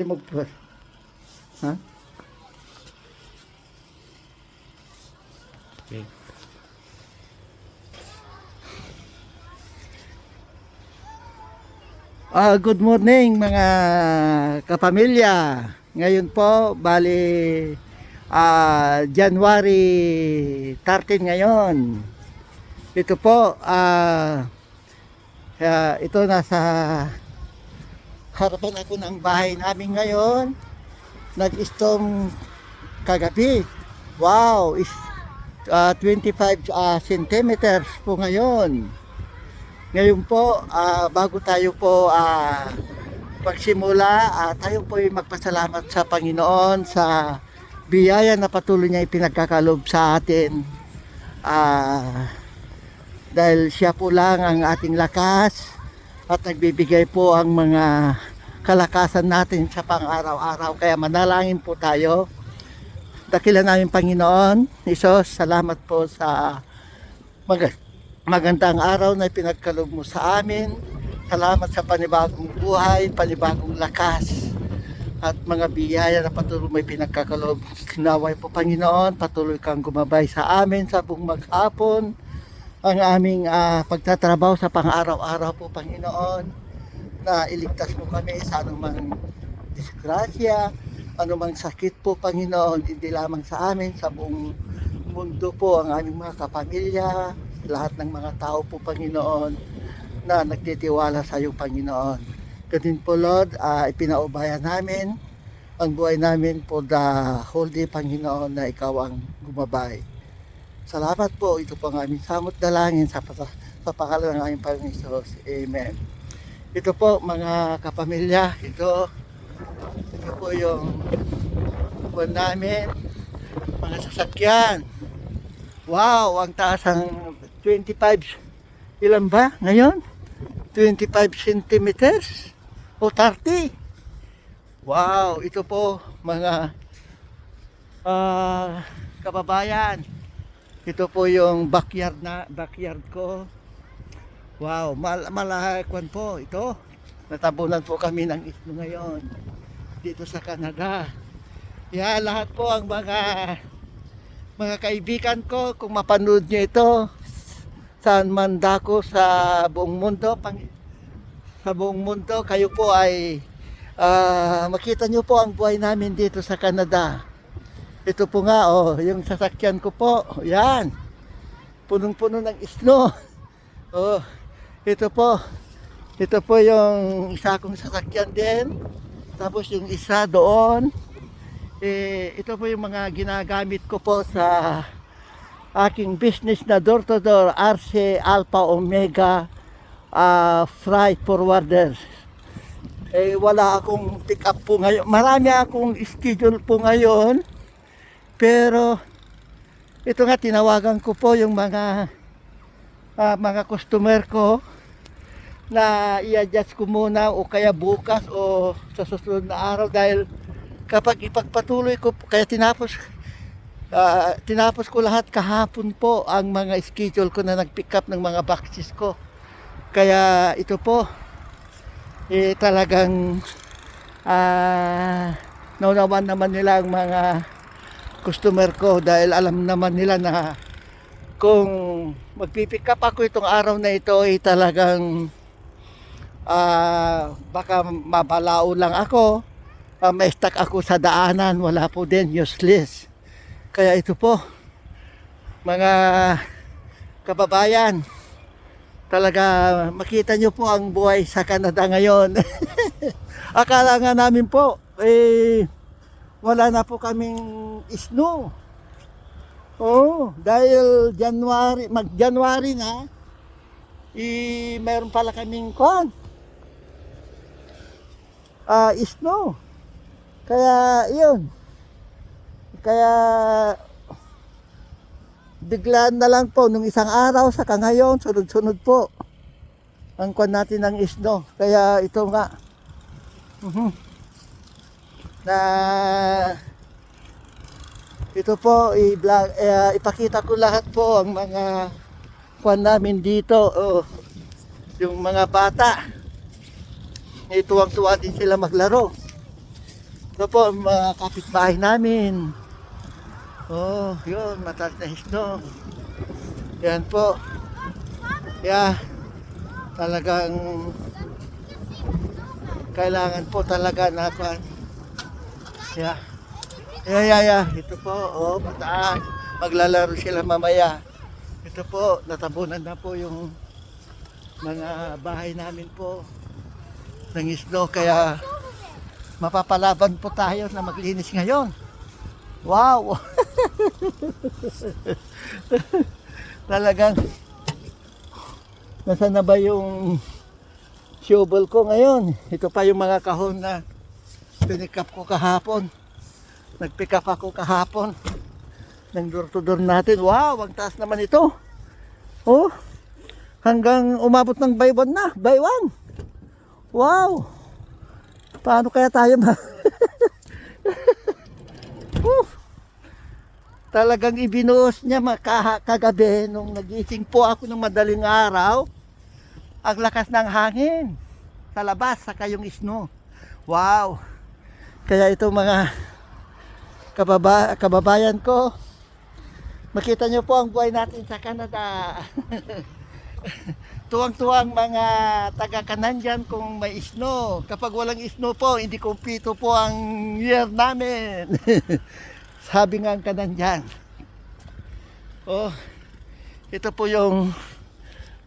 Magpur. Ha? Okay. Good morning mga kapamilya. Ngayon po, bali January 13 ngayon. Ito po, ito nasa harapan ako ng bahay namin ngayon. Nag-storm kagabi. Wow, is 25 centimeters po ngayon. Ngayon po, bago tayo po magsimula, tayo po ay magpasalamat sa Panginoon sa biyaya na patuloy niya ipinagkakalob sa atin. Dahil siya po lang ang ating lakas at nagbibigay po ang mga kalakasan natin sa pang-araw-araw. Kaya manalangin po tayo. Dakilan namin Panginoon, Isos, salamat po sa magandang araw na pinagkalob mo sa amin. Salamat sa panibagong buhay, panibagong lakas at mga biyaya na patuloy may pinagkakalob. Naway po Panginoon, patuloy kang gumabay sa amin sa buong maghapon. Ang aming pagtatrabaho sa pang-araw-araw po Panginoon, na iligtas mo kami sa anumang disgrasya, anumang sakit po Panginoon, hindi lamang sa amin, sa buong mundo po, ang aming mga kapamilya, lahat ng mga tao po Panginoon na nagtitiwala sa iyo Panginoon. Ganun po Lord, ipinaubayan namin ang buhay namin for the whole day Panginoon na ikaw ang gumabay. Salamat po, ito po ang aming samot dalangin sa pangalan ng aming Panginoon Jesus. Amen. Ito po mga kapamilya, ito po yung buwan namin, mga sasakyan. Wow, ang taas ang 25, ilan ba ngayon? 25 centimeters o 30. Wow, ito po mga kababayan. Ito po yung backyard ko. Wow, malakwan po ito. Natabunan po kami ng isno ngayon dito sa Canada. Yan, lahat po ang mga kaibigan ko, kung mapanood nyo ito, saan man dako sa buong mundo, kayo po ay makita nyo po ang buhay namin dito sa Canada. Ito po nga, yung sasakyan ko po, yan, punong-puno ng isno. Ito po yung isa kong sasakyan din. Tapos yung isa doon, ito po yung mga ginagamit ko po sa aking business na door-to-door RC Alpha Omega freight forwarders. Wala akong pick up po ngayon. Marami akong schedule po ngayon. Pero ito nga, tinawagan ko po yung mga customer ko na i-adjust ko muna o kaya bukas o sa susunod na araw, dahil kapag ipagpatuloy ko, kaya tinapos ko lahat kahapon po ang mga schedule ko na nag-pick up ng mga boxes ko. Kaya ito po talagang naunawan naman nila ang mga customer ko, dahil alam naman nila na kung magpipick up ako itong araw na ito ay talagang baka mabalao lang ako, may stuck ako sa daanan, wala po din, useless. Kaya ito po mga kababayan, talaga makita nyo po ang buhay sa Canada ngayon. Akala nga namin po wala na po kaming snow. Dahil mag-January na, mayroon pala kaming snow. Kaya yun. Kaya biglaan na lang po nung isang araw sa ngayon, sunod-sunod po ang natin ng snow. Kaya ito nga. Na ito po ipakita ko lahat po ang mga namin dito, yung mga bata, tuwang-tuwa din sila maglaro. Ito po, ang mga kapitbahay namin. Oh, yun, mataas na isno. Yan po. Yeah, talagang kailangan po talaga na yeah. Yeah. Ito po, oh, mataas. Maglalaro sila mamaya. Ito po, natabunan na po yung mga bahay namin po ng isno, kaya mapapalaban po tayo na maglinis ngayon. Wow! Talagang nasa na ba yung shovel ko ngayon? Ito pa yung mga kahon na pinikap ko kahapon. Nagpick up ako kahapon ng door to door natin. Wow! Ang taas naman ito. Oh! Hanggang umabot ng by one na. By one! Wow! Paano kaya tayo ba? Talagang ibinuhos niya kagabi nung nagising po ako ng madaling araw. Ang lakas ng hangin sa labas, saka yung snow. Wow! Kaya ito mga kababayan ko, makita nyo po ang buhay natin sa Canada. Tuwang-tuwang mga taga-Canadian kung may snow. Kapag walang snow po, hindi kumpleto po ang year namin. Sabi nga ang Canadian. Oh, ito po yung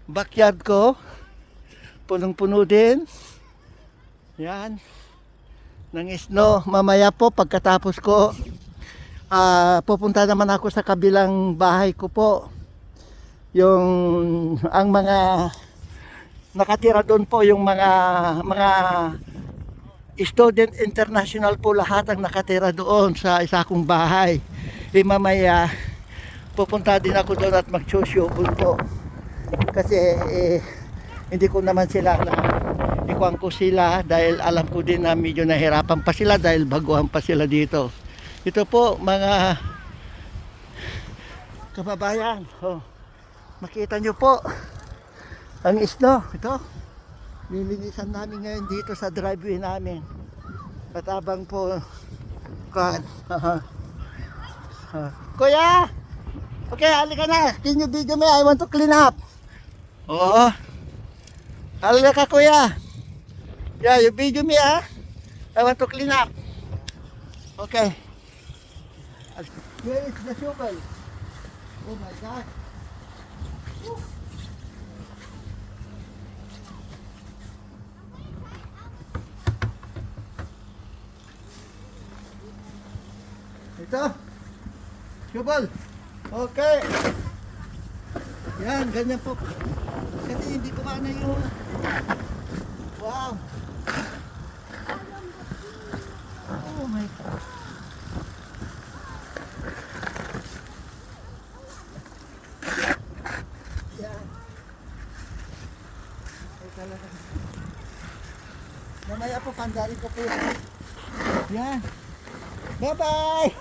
backyard ko. Punong-puno din. Yan. Ng snow. Mamaya po, pagkatapos ko, pupunta naman ako sa kabilang bahay ko po. Ang mga nakatira doon po, yung mga student international po, lahat ang nakatira doon sa isa kong bahay. Mamaya pupunta din ako doon at magsusyubol po. Kasi hindi ko naman sila ikuan ko sila, dahil alam ko din na medyo nahirapan pa sila dahil baguhan pa sila dito. Ito po mga kababayan, oh, makita nyo po ang snow. Ito, lilinisan namin ngayon dito sa driveway namin. At abang po Kuya, okay, halika na. Can you video me? I want to clean up. Oo, halika kuya. Yeah, you video me, ah. I want to clean up. Okay. Here is the shovel. Oh my God. Woo. Ito. Shovel. Okay. Yan, ganyan po. Kasi hindi ko maana yung... Wow. Oh my God. Yan. Ay talaga. Mamaya po, pandarin ko po. Yan. Bye-bye!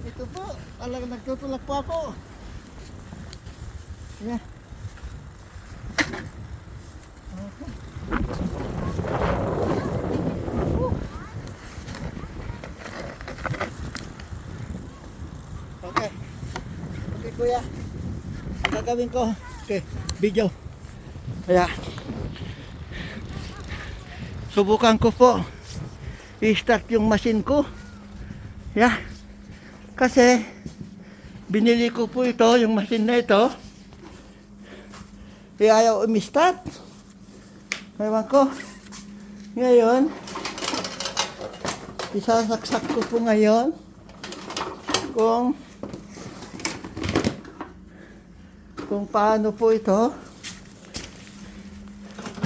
Ito po, talagang nagtutulak po ako. Yan. Okay. Okay. Okay kuya. Ang gagawin ko. Okay, video. Kaya subukan ko po i-start yung machine ko. Yeah. Kasi binili ko po ito, yung machine na ito. Ayaw umi-start. Ewan ko. Ngayon, isasaksak ko po ngayon kung paano po ito.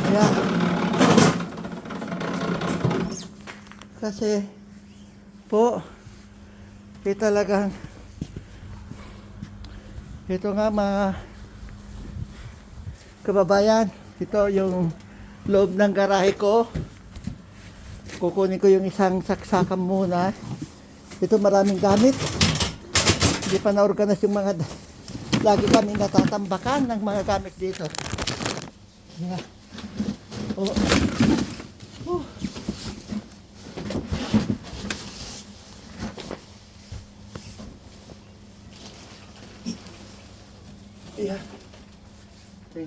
Ayan. Kasi po, talagang ito nga mga kababayan, ito yung loob ng garahe ko. Kukunin ko yung isang saksakan muna. Ito maraming gamit. Hindi pa na-organize yung mga lagi kami natatambakan ng mga gamit dito. Yeah. Oh.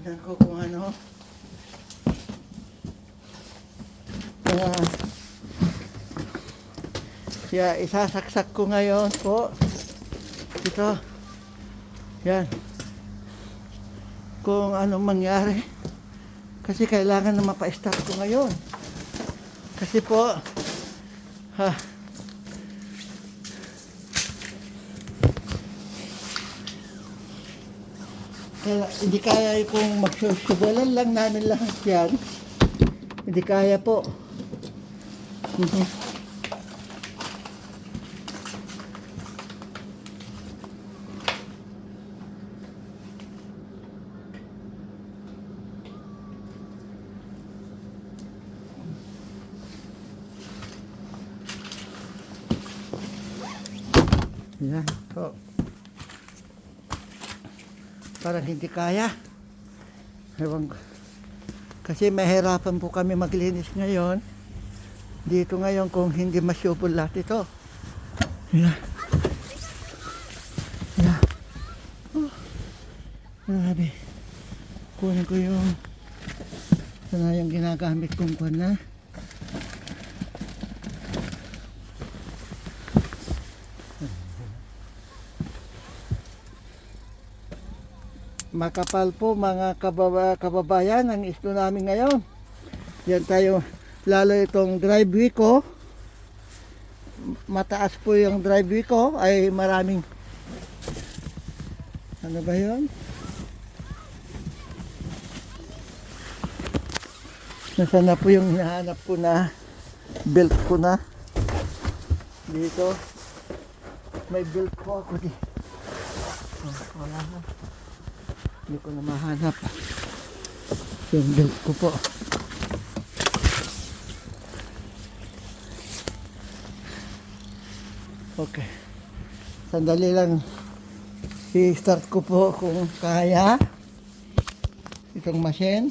Tingnan ko kung ano. Kaya isasaksak ko ngayon po. Ito. Yan. Kung anong mangyari. Kasi kailangan na mapa-start ko ngayon. Kasi po, kaya, hindi kaya kung magsusubalan lang namin lahat yan. Hindi kaya po. Yan po. Parang hindi kaya. Ewan ko. Kasi mahirapan po kami maglinis ngayon. Dito ngayon kung hindi masyupol lahat ito. Yan. Yan. Oh. Grabe. Kunin ko yung sana yung ginagamit kong kwan na. Makapal po mga kababayan ang isto namin ngayon. Yan tayo, lalo itong driveway ko. Mataas po yung driveway ko ay maraming ano ba yun? Nasaan na po yung hinahanap ko na belt ko na dito. May belt ko ako di. Wala na. Hindi ko na mahanap yung belt ko po. Okay, sandali lang i-start ko po kung kaya itong machine.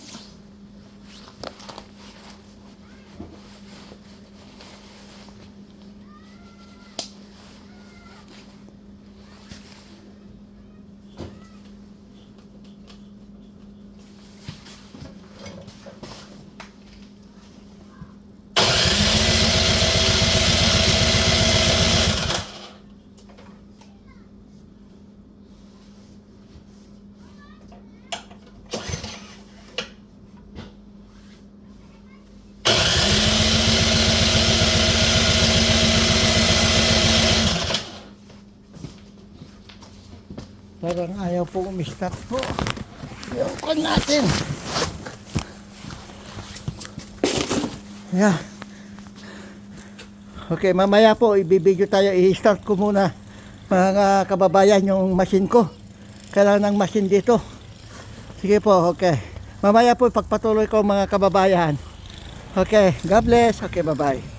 Parang ayaw po umistart po yung kon natin. Yeah. Okay, mamaya po ibibideo tayo. I-start ko muna mga kababayan yung machine ko. Kailangan ng machine dito. Sige po, okay. Mamaya po ipagpatuloy ko mga kababayan. Okay, God bless. Okay, bye-bye.